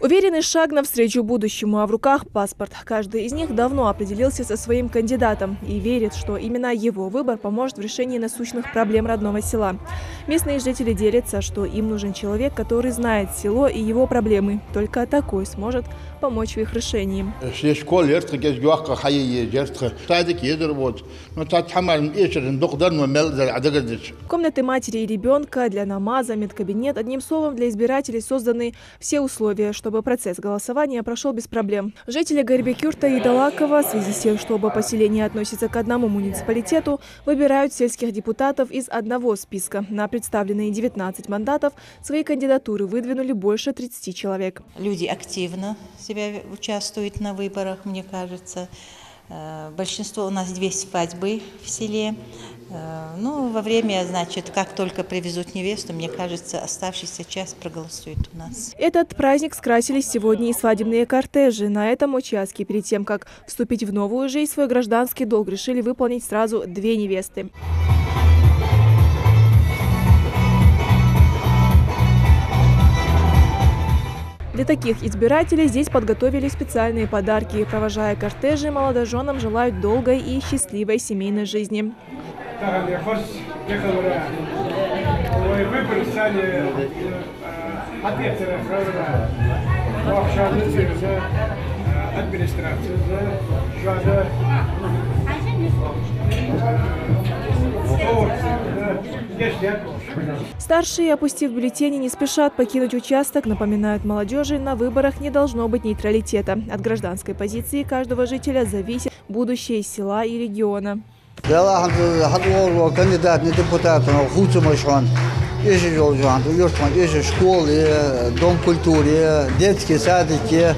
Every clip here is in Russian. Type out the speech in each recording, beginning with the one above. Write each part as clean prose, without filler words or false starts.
Уверенный шаг навстречу будущему, а в руках паспорт. Каждый из них давно определился со своим кандидатом и верит, что именно его выбор поможет в решении насущных проблем родного села. Местные жители делятся, что им нужен человек, который знает село и его проблемы. Только такой сможет помочь в их решении. Комнаты матери и ребенка, для намаза, медкабинет. Одним словом, для избирателей созданы все условия, чтобы процесс голосования прошел без проблем. Жители Гарибекюрта и Далакова, в связи с тем, что оба поселения относятся к одному муниципалитету, выбирают сельских депутатов из одного списка. На представленные 19 мандатов свои кандидатуры выдвинули больше 30 человек. Люди активно себя участвуют на выборах, мне кажется. Большинство у нас 2 свадьбы в селе. Ну, во время, значит, как только привезут невесту, мне кажется, оставшаяся часть проголосует у нас. Этот праздник скрасили сегодня и свадебные кортежи. На этом участке перед тем, как вступить в новую жизнь, свой гражданский долг решили выполнить сразу 2 невесты. Для таких избирателей здесь подготовили специальные подарки. Провожая кортежи, молодоженам желают долгой и счастливой семейной жизни. Старшие, опустив бюллетени, не спешат покинуть участок. Напоминают молодежи, на выборах не должно быть нейтралитета. От гражданской позиции каждого жителя зависит будущее села и региона. Школы, дом культуры, детские садики.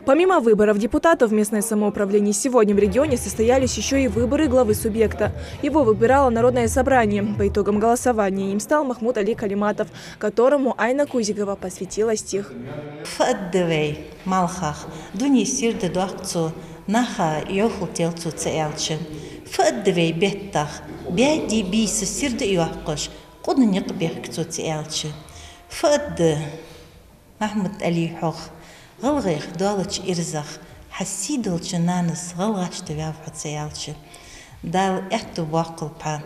Помимо выборов депутатов в местное самоуправление, сегодня в регионе состоялись еще и выборы главы субъекта. Его выбирало Народное собрание. По итогам голосования им стал Махмуд Али Калиматов, которому Айна Кузикова посвятила стих. غلغيخ دالش إرزخ حسيدلش نانس غلغش تبيع بحسيالش دال إحتو باقل با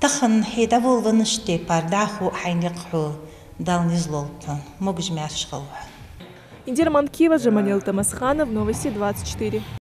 تخن حيد أول ونشتي بار داخو حينقحو دال نزلول با موجمعش غلوح. Индира Манкива, Джаманил Тамасханов, Новости 24.